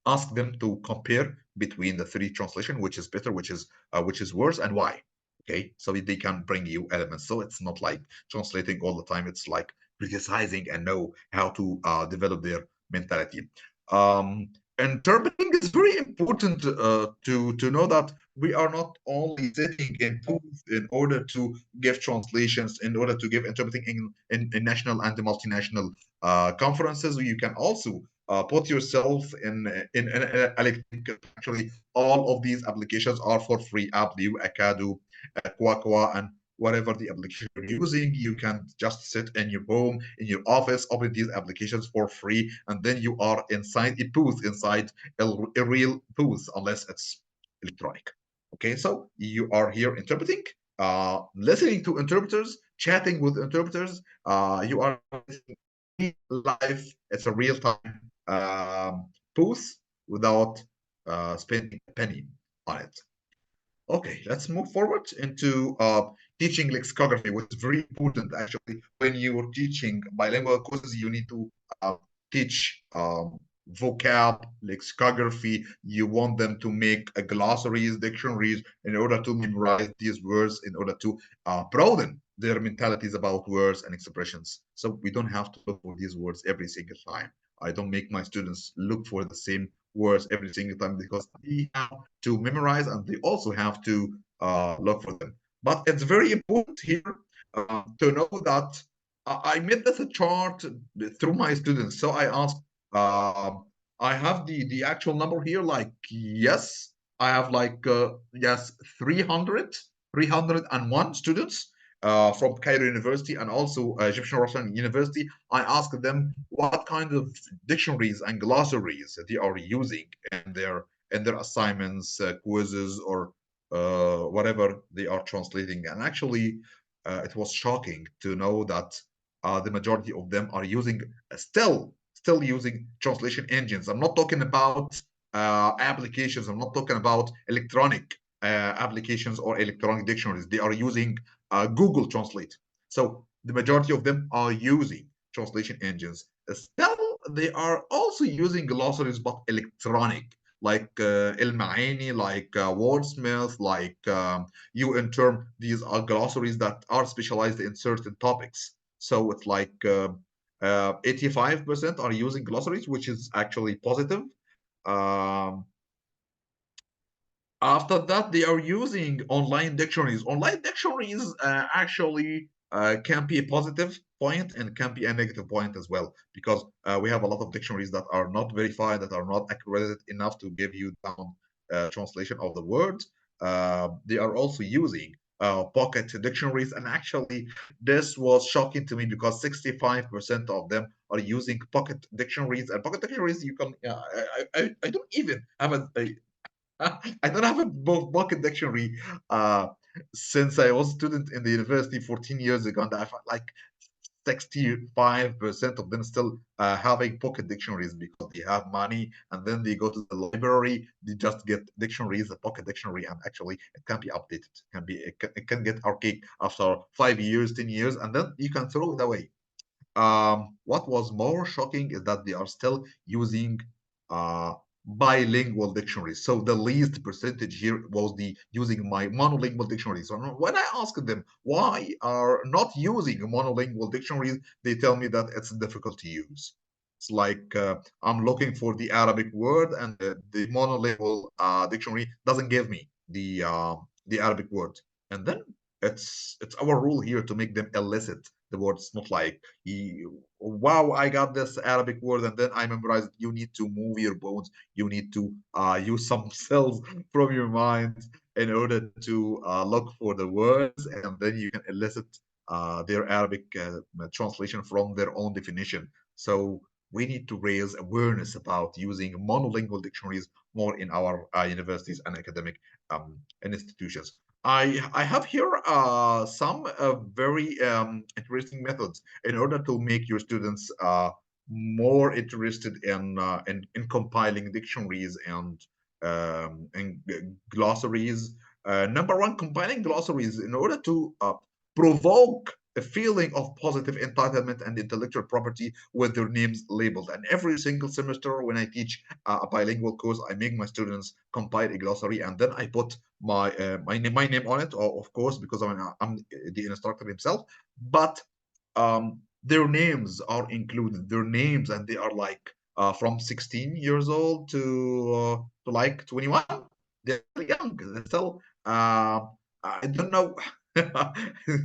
[SPEAKER 1] ask them to compare between the three translation, which is better, which is worse, and why. Okay, so they can bring you elements. So it's not like translating all the time. It's like criticizing and know how to develop their mentality. Um, Interpreting is very important to know that we are not only sitting in booth in order to give translations, in order to give interpreting in national and multinational conferences. You can also put yourself in electronic. Actually, all of these applications are for free. Appview, Acadu, Quaqua, and whatever the application you're using, you can just sit in your home, in your office, open these applications for free, and then you are inside a booth, inside a real booth, unless it's electronic. Okay, so you are here interpreting, listening to interpreters, chatting with interpreters. You are live. It's a real time booth without spending a penny on it. Okay, let's move forward into teaching lexicography, which is very important actually. When you're teaching bilingual courses, you need to teach vocab, lexicography. You want them to make glossaries, dictionaries, in order to memorize these words, in order to broaden their mentalities about words and expressions. So we don't have to look for these words every single time. I don't make my students look for the same words every single time, because they have to memorize and they also have to look for them. But it's very important here to know that I made this a chart through my students. So I asked, uh, I have the actual number here. Like, yes, I have like, yes, 301 students from Cairo University and also Egyptian Russian University. I asked them what kind of dictionaries and glossaries they are using in their assignments, quizzes, or whatever they are translating. And actually, it was shocking to know that the majority of them are using still using translation engines. I'm not talking about applications. I'm not talking about electronic applications or electronic dictionaries. They are using Google Translate. So the majority of them are using translation engines. Still, they are also using glossaries, but electronic, like Ilmaani, like Wordsmith, like UN Term. These are glossaries that are specialized in certain topics. So it's like 85% are using glossaries, which is actually positive. Um, After that, they are using online dictionaries. Online dictionaries actually can be a positive point and can be a negative point as well, because we have a lot of dictionaries that are not verified, that are not accredited enough to give you down translation of the words. They are also using pocket dictionaries, and actually, this was shocking to me because 65% of them are using pocket dictionaries. And pocket dictionaries, you can I don't even have a I don't have a pocket dictionary uh, since I was a student in the university 14 years ago, and I felt like 65% of them still having pocket dictionaries because they have money, and then they go to the library, they just get dictionaries, a pocket dictionary, and actually it can be updated, it can get archaic after 5 years, 10 years, and then you can throw it away. What was more shocking is that they are still using uh, bilingual dictionaries. So the least percentage here was the using my monolingual dictionary. So when I asked them why are not using monolingual dictionaries, they tell me that it's difficult to use. It's like I'm looking for the Arabic word, and the monolingual dictionary doesn't give me the Arabic word. And then it's our rule here to make them illicit the word. It's not like wow, I got this Arabic word and then I memorized. You need to move your bones. You need to use some cells from your mind in order to look for the words, and then you can elicit their Arabic translation from their own definition. So we need to raise awareness about using monolingual dictionaries more in our universities and academic institutions. I have here some very interesting methods in order to make your students more interested in compiling dictionaries and glossaries. Number one, compiling glossaries in order to provoke a feeling of positive entitlement and intellectual property with their names labeled. And every single semester, when I teach a bilingual course, I make my students compile a glossary, and then I put my name on it, of course, because I'm the instructor himself. But their names are included. Their names, and they are like from 16 years old to like 21. They're young. They're still I don't know.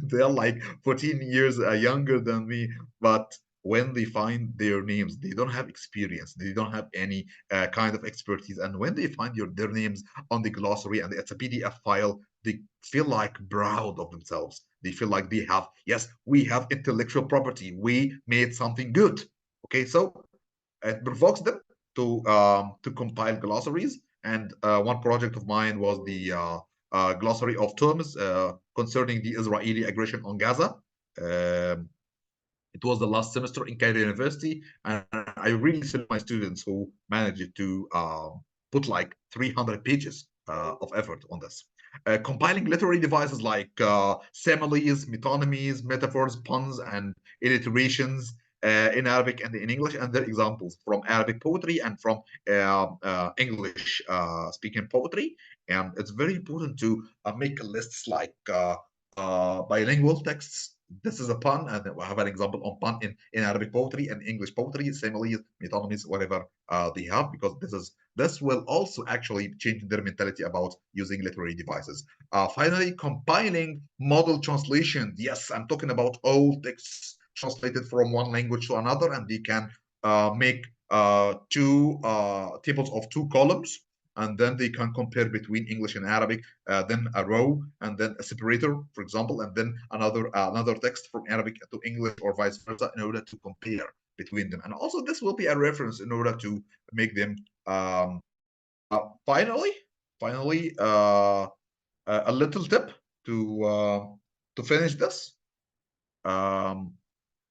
[SPEAKER 1] They're like 14 years younger than me, but when they find their names, they don't have experience. They don't have any kind of expertise. And when they find their names on the glossary and it's a PDF file, they feel like proud of themselves. They feel like they have, yes, we have intellectual property. We made something good. Okay, so it provokes them to compile glossaries. And one project of mine was the glossary of terms concerning the Israeli aggression on Gaza. Um, it was the last semester in Cairo University, and I really salute my students who managed to put like 300 pages of effort on this. Compiling literary devices like similes, metonymies, metaphors, puns, and alliterations in Arabic and in English, and their examples from Arabic poetry and from English speaking poetry. And it's very important to make lists like bilingual texts. This is a pun, and I have an example on pun in Arabic poetry and English poetry, similes, metonymies, whatever they have, because this will also actually change their mentality about using literary devices. Finally, compiling model translation. Yes, I'm talking about all texts translated from one language to another, and they can make two tables of two columns, and then they can compare between English and Arabic, then a row, and then a separator, for example, and then another text from Arabic to English or vice versa in order to compare between them. And also, this will be a reference in order to make them finally, a little tip to finish this.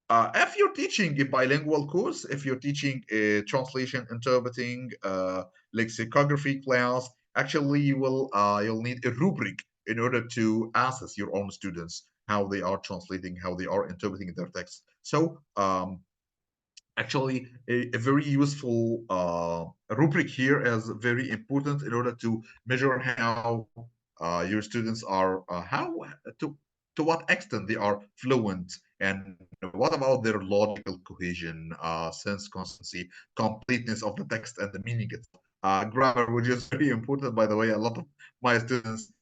[SPEAKER 1] If you're teaching a bilingual course, if you're teaching a translation, interpreting, lexicography class, actually you'll need a rubric in order to assess your own students how they are translating, how they are interpreting their text. So actually a very useful rubric here is very important in order to measure how your students are how to to what extent they are fluent, and what about their logical cohesion, sense consistency, completeness of the text and the meaning itself. Grammar, which is very important, by the way. A lot of my students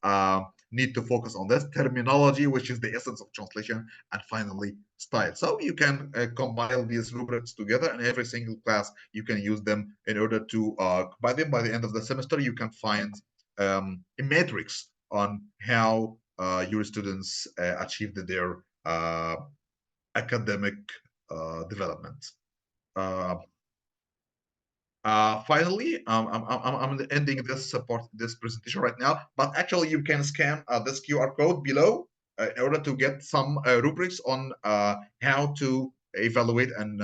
[SPEAKER 1] need to focus on this. Terminology, which is the essence of translation. And finally, style. So you can compile these rubrics together, and every single class you can use them in order to by the end of the semester you can find a matrix on how your students achieved their academic development. Uh, Finally, I'm ending this presentation right now, but actually you can scan this QR code below in order to get some rubrics on how to evaluate and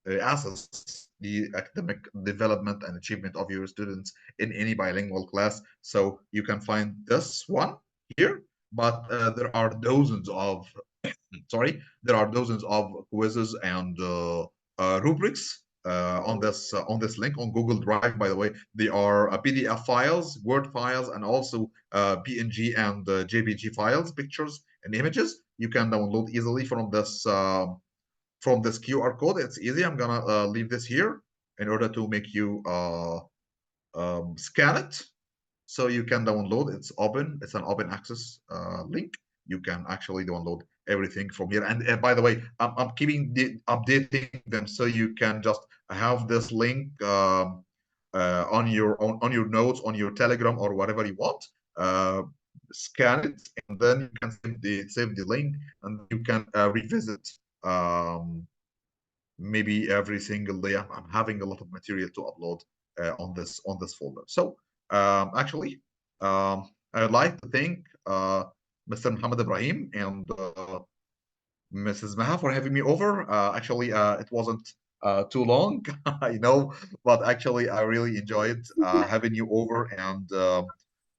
[SPEAKER 1] assess the academic development and achievement of your students in any bilingual class. So you can find this one here, but there are dozens of there are dozens of quizzes and rubrics on this link on Google Drive. By the way, they are PDF files, Word files, and also PNG and JPG files, pictures and images. You can download easily from this QR code. It's easy. I'm gonna leave this here in order to make you scan it so you can download. It's open. It's an open access link. You can actually download everything from here. And by the way, I'm keeping updating them so you can just have this link on your notes, on your Telegram, or whatever you want. Scan it, and then you can save the link, and you can revisit maybe every single day. I'm having a lot of material to upload on this folder. So actually, I'd like to thank Mr. Muhammad Ibrahim and Mrs. Maha for having me over. Actually, it wasn't too long, I know, but actually, I really enjoyed having you over and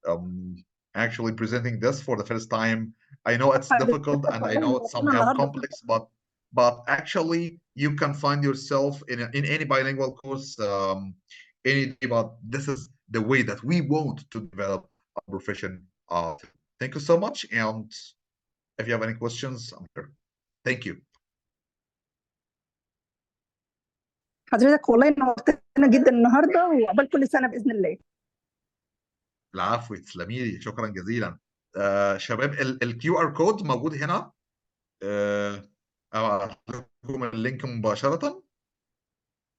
[SPEAKER 1] um, actually presenting this for the first time. I know it's difficult and I know it's somehow complex, but actually you can find yourself in any bilingual course any day. But this is the way that we want to develop our profession. Thank you so much, and if you have any questions, I'm here. Thank you.
[SPEAKER 2] حضرتك والله نورتنا جدا النهارده، وعقبال كل سنه باذن الله.
[SPEAKER 1] العفو، تسلمي لي، شكرا جزيلا. شباب، الكيو ار كود موجود هنا. لكم اللينك مباشرة.